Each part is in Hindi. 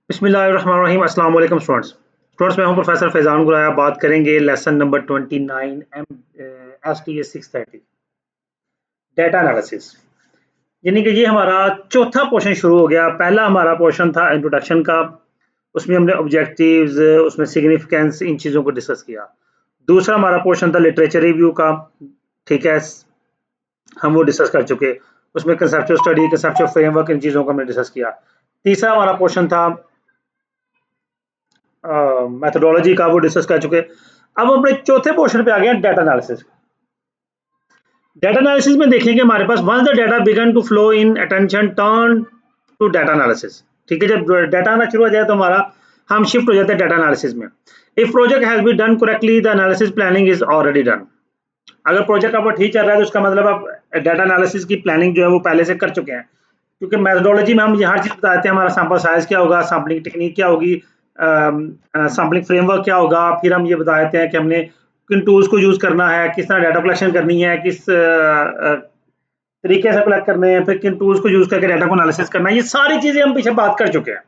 बिस्मिल्लाहिर्रहमानिर्रहीम। अस्सलाम वालेकुम स्टूडेंट्स। मैं हूं प्रोफेसर फैजान गुराया। बात करेंगे lesson number 29 STS 630 data analysis. यानी कि ये हमारा चौथा पोर्शन शुरू हो गया। पहला हमारा पोर्शन था इंट्रोडक्शन का, उसमें हमने ऑब्जेक्टिव्स, उसमें सिग्निफिकेंस, इन चीज़ों को डिस्कस किया। दूसरा हमारा पोर्शन था लिटरेचर रिव्यू का, ठीक है, हम वो डिस्कस कर चुके। उसमें कंसेप्चुअल स्टडी, कंसेप्चुअल फ्रेमवर्क, इन चीज़ों को हमने डिस्कस किया। तीसरा हमारा पोर्शन था मेथोडोलॉजी का, वो डिस्कस कर चुके। अब अपने चौथे पोर्शन पे आ गया डाटा एनालिसिस। डाटा एनालिसिस में देखेंगे हमारे पास once the data began to flow in attention turn to data analysis. ठीक है, जब डाटा आना शुरू हो जाए तो हमारा हम शिफ्ट हो जाते हैं डाटा एनालिसिस में। If project has been done correctly the analysis planning is already done. अगर प्रोजेक्ट आपका ठीक चल रहा है तो उसका मतलब आप डाटा एनालिसिस की प्लानिंग जो है वो पहले से कर चुके हैं, क्योंकि मेथोडोलॉजी में हम ये हर चीज़ बताते हैं। हमारा सैंपल साइज क्या होगा, सैम्पलिंग टेक्निक क्या होगी, सैम्पलिंग फ्रेमवर्क क्या होगा, फिर हम ये बता देते हैं कि हमने किन टूल्स को यूज़ करना है, किस तरह डाटा कलेक्शन करनी है, किस तरीके से कलेक्ट करने हैं, फिर किन टूल्स को यूज़ करके डाटा को एनालिसिस करना है। ये सारी चीज़ें हम पीछे बात कर चुके हैं।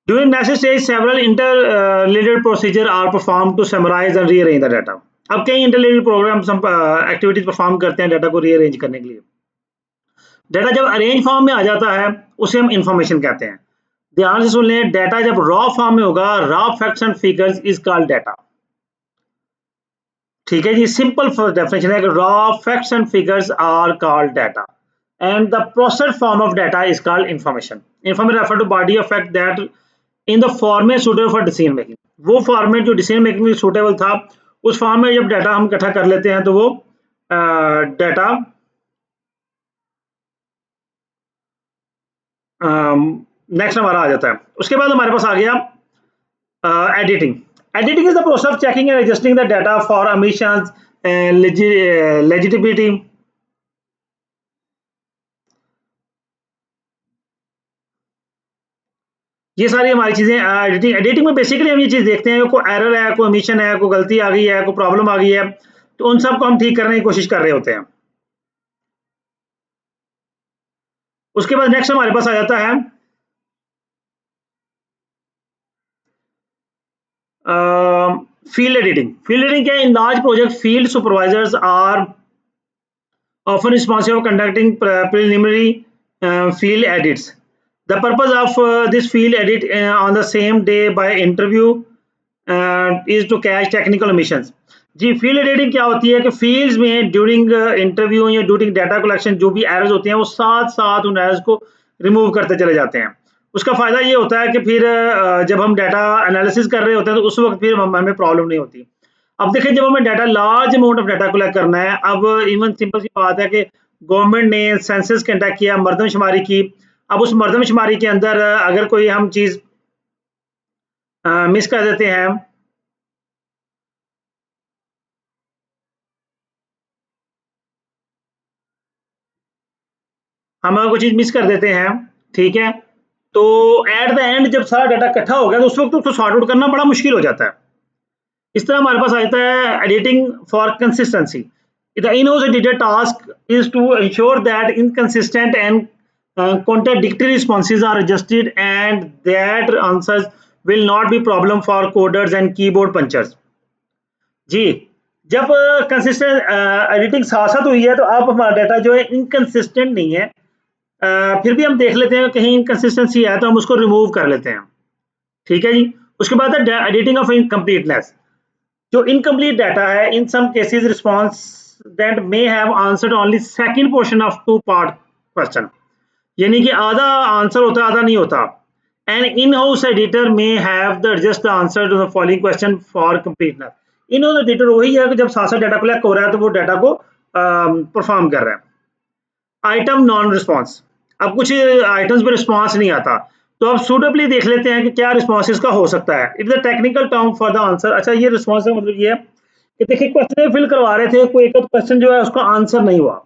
During next stage, several interrelated procedures are performed to summarize and rearrange the data. अब कई इंटरलेटेड प्रोग्राम्स हम एक्टिविटीज परफॉर्म करते हैं डाटा को रीअरेंज करने के लिए। डाटा जब अरेंज फॉर्म में आ जाता है उसे हम इंफॉर्मेशन कहते हैं। ध्यान से सुन लें, डाटा जब रॉ फॉर्म में होगा, raw facts and figures is called data. ठीक है जी, सिंपल डेफिनेशन है कि raw facts and figures are called data and the processed form of data is called information. Information refer to body of fact that in the format suitable for decision making. वो फॉर्मेट जो डिसीजन मेकिंग में सुटेबल था, उस फॉर्म में जब डाटा हम इकट्ठा कर लेते हैं तो वो डाटा नेक्स्ट हमारा आ जाता है। उसके बाद हमारे पास आ गया editing. Editing is the process of checking and adjusting the data for omissions and legibility। ये सारी हमारी चीजें एडिटिंग। एडिटिंग में बेसिकली हम ये चीज देखते हैं, कोई एरर है, कोई omission है, कोई गलती आ गई है, कोई प्रॉब्लम आ गई है, तो उन सबको हम ठीक करने की कोशिश कर रहे होते हैं। उसके बाद नेक्स्ट हमारे पास आ जाता है फील्ड एडिटिंग। फील्ड एडिटिंग क्या है? In large project field supervisors are often responsible for conducting preliminary field edits. The purpose of this field edit on the same day by interview is to catch technical omissions. जी, फील्ड एडिटिंग क्या होती है कि फील्ड्स में ड्यूरिंग इंटरव्यू या ड्यूरिंग डाटा कलेक्शन जो भी एरर्स होते हैं वो साथ साथ उन एरर्स को रिमूव करते चले जाते हैं। उसका फ़ायदा ये होता है कि फिर जब हम डाटा एनालिसिस कर रहे होते हैं तो उस वक्त फिर हमें प्रॉब्लम नहीं होती। अब देखिए, जब हमें data large amount of data collect करना है, अब इवन सिंपल सी बात है कि गवर्नमेंट ने सेंसस कंडक्ट किया, मरदमशुमारी की। अब उस मरदमशुमारी के अंदर अगर कोई हम चीज़ मिस कर देते हैं, हम अगर कोई चीज़ मिस कर देते हैं, ठीक है, तो एट द एंड जब सारा डाटा इकट्ठा हो गया तो उस वक्त उसको सॉर्ट आउट करना बड़ा मुश्किल हो जाता है। इस तरह हमारे पास आता है editing for consistency. The in-house editor task is to ensure that inconsistent and contradictory responses are adjusted and that answers will not be problem for coders and keyboard punchers। जी, जब कंसिस्टेंट एडिटिंग साथ साथ हुई है तो अब हमारा डाटा जो है इनकंसिस्टेंट नहीं है, फिर भी हम देख लेते हैं कहीं इनकंसिस्टेंसी है तो हम उसको रिमूव कर लेते हैं। ठीक है जी। उसके बाद है एडिटिंग ऑफ इनकम्प्लीटनेस। जो इनकम्प्लीट डाटा है, in some cases respondent may have answered only second portion of two part question. यानी कि आधा आंसर होता है, आधा नहीं होता। And in house editor may have the adjust the answer to the following question for completeness. In house editor वही है कि जब साथ साथ डाटा कलेक्ट हो रहा है तो वो डाटा को परफॉर्म कर रहा है। Item non response. अब कुछ आइटम्स पे रिस्पॉन्स नहीं आता, तो अब सूटेबली देख लेते हैं कि क्या रिस्पॉन्स इसका हो सकता है। It is a technical term for the answer. अच्छा, ये रिस्पॉन्स का मतलब ये है कि देखिए क्वेश्चन फिल करवा रहे थे, कोई एक क्वेश्चन जो है उसका आंसर नहीं हुआ।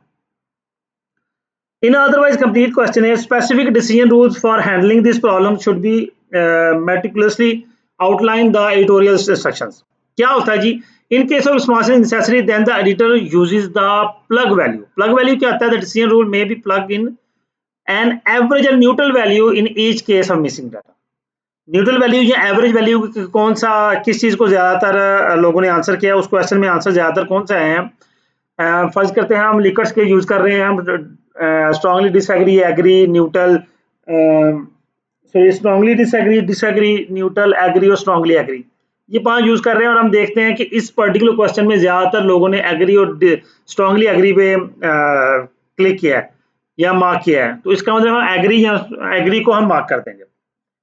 इन अदरवाइज कंप्लीट क्वेश्चन है, specific decision rules for handling this problem should be meticulously outline the editorial instructions. क्या होता है जी? In case of response is necessary, then the editor uses the plug value. Plug value क्या होता है? The decision rule may be plugged in an average or neutral value in each case of missing data. Neutral value या एवरेज वैल्यू कौन सा, किस चीज़ को ज़्यादातर लोगों ने आंसर किया, उस क्वेश्चन में आंसर ज़्यादातर कौन सा है? फर्ज करते हैं हम लिकर्स के यूज़ कर रहे हैं, हम strongly disagree, agree, neutral, strongly disagree, disagree, neutral, agree और स्ट्रांगली एग्री, ये 5 यूज़ कर रहे हैं। और हम देखते हैं कि इस पर्टिकुलर क्वेश्चन में ज़्यादातर लोगों ने एग्री और स्ट्रांगली एग्री पे क्लिक किया है या मार्क किया है, तो इसका मतलब हम एग्री या एग्री को हम मार्क कर देंगे।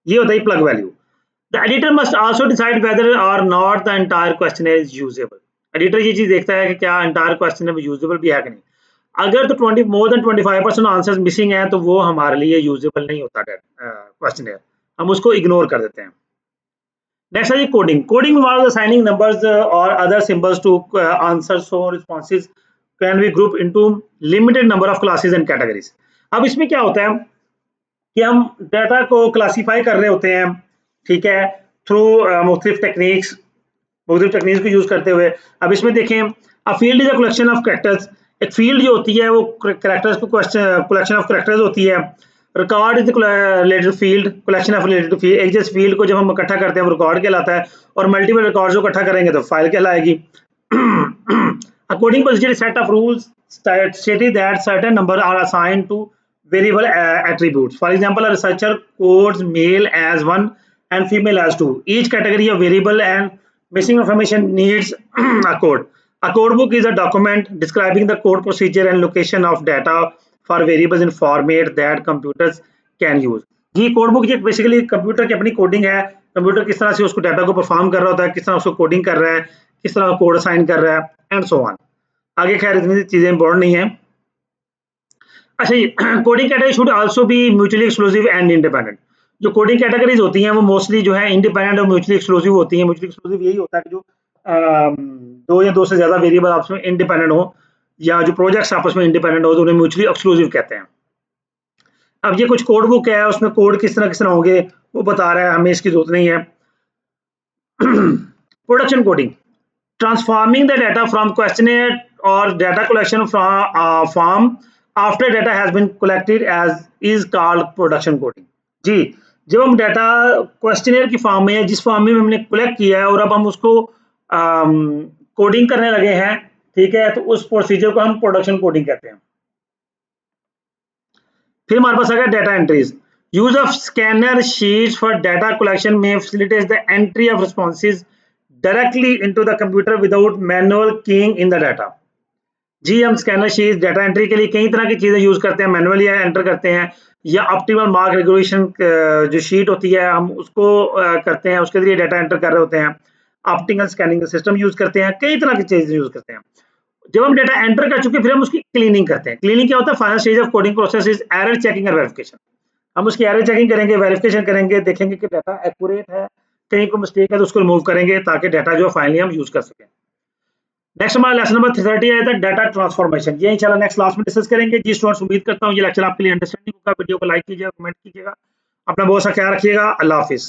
ये होता है plug value. The editor must also decide whether or not the entire question is usable. Editor ये चीज देखता है कि क्या एंटायर क्वेश्चन है यूजेबल भी है कि नहीं। अगर तो 20 मोर देन 25% आंसर्स मिसिंग है तो वो हमारे लिए यूजेबल नहीं होता क्वेश्चन है, हम उसको इग्नोर कर देते हैं। नेक्स्ट है coding. Coding involves assigning numbers or other symbols to answer, so responses can be group into limited number of classes and categories. अब इसमें क्या होता है कि हम डाटा को क्लासीफाई कर रहे होते हैं, ठीक है, थ्रू मुख्तलिफ टेक्निक्स को यूज करते हुए। अब इसमें देखें, a field is a collection of characters. एक फील्ड जो होती है वो कैरेक्टर्स को कलेक्शन ऑफ कैरेक्टर्स होती है। Record is related field, collection of related field. एक जैसे फील्ड को जब हम इकट्ठा करते हैं वो रिकॉर्ड कहलाता है, और मल्टीपल रिकॉर्ड्स को इकट्ठा करेंगे तो फाइल कहलाएगी। According to set of rules stated that certain number are assigned to variable attributes. For example, a researcher codes male as 1 and female as 2. Each category of variable and missing information needs a code. A code book is a document describing the code procedure and location of data for variables in format that computers can use. ये कोड बुक ये बेसिकली कंप्यूटर की अपनी कोडिंग है, कंप्यूटर किस तरह से उसको डाटा को परफॉर्म कर रहा होता है, किस तरह उसको कोडिंग कर रहा है, किस तरह कोड असाइन कर रहा है एंड सो ऑन। आगे खैर इतनी चीजें इंपॉर्टेंट नहीं है। अच्छा, coding category should also be mutually exclusive and independent. जो कोडिंग कैटेगरीज होती हैं वो मोस्टली जो है इंडिपेंडेंट और म्यूचुअली एक्सक्लूसिव होती हैं। म्यूचुअली एक्सक्लूसिव यही होता है कि जो दो या दो से ज्यादा वेरिएबल आपस में इंडिपेंडेंट हो, या जो प्रोजेक्ट्स आपस में इंडिपेंडेंट हो, तो उन्हें म्यूचुअली एक्सक्लूसिव कहते हैं। अब ये कुछ कोड बुक है, उसमें कोड किस तरह होंगे वो बता रहा है, हमें इसकी जरूरत नहीं है। Production coding, transforming the data from questionnaire or data collection from form after data has been collected as is called production coding। जी, जब हम डाटा क्वेश्चनेयर की फॉर्म में या जिस फॉर्म में हमने कलेक्ट किया है और अब हम उसको कोडिंग करने लगे हैं, ठीक है, तो उस प्रोसीजर को हम प्रोडक्शन कोडिंग कहते हैं। फिर हमारे पास आ गया data entries. Use of scanner sheets for data collection में facilitates the entry of responses directly into the computer without manual keying in the data. जी, हम स्कैनर शीट डाटा एंट्री के लिए कई तरह की चीजें यूज करते हैं, मैनुअली एंटर करते हैं, या ऑप्टिमल मार्क रेगुलेशन जो शीट होती है हम उसको करते हैं, उसके लिए डाटा एंटर कर रहे होते हैं। ऑप्टिकल स्कैनिंग सिस्टम यूज करते हैं, कई तरह की चीजें यूज करते हैं। जब हम डाटा एंटर कर चुके फिर हम उसकी क्लीनिंग करते हैं। क्लीनिंग क्या होता है? Final stage of coding process is error checking और वेरिफिकेशन। हम उसकी एरर चेकिंग करेंगे, वेरिफिकेशन करेंगे, देखेंगे कि डाटा एक्यूरेट है, कहीं को मिस्टेक है तो उसको रिमूव करेंगे ताकि डाटा जो फाइनली हम यूज कर सकें। नेक्स्ट हमारा लेसन नंबर 30 है डाटा ट्रांसफॉर्मेशन। ये इंशाल्लाह नेक्स्ट क्लास में डिस्कस करेंगे। जी स्टूडेंट्स, उम्मीद करता हूँ ये लेक्चर आपके लिए अंडरस्टैंडिंग होगा। वीडियो को लाइक कीजिएगा, कमेंट कीजिएगा, अपना बहुत सा ख्याल रखिएगा। अल्लाह हाफिज।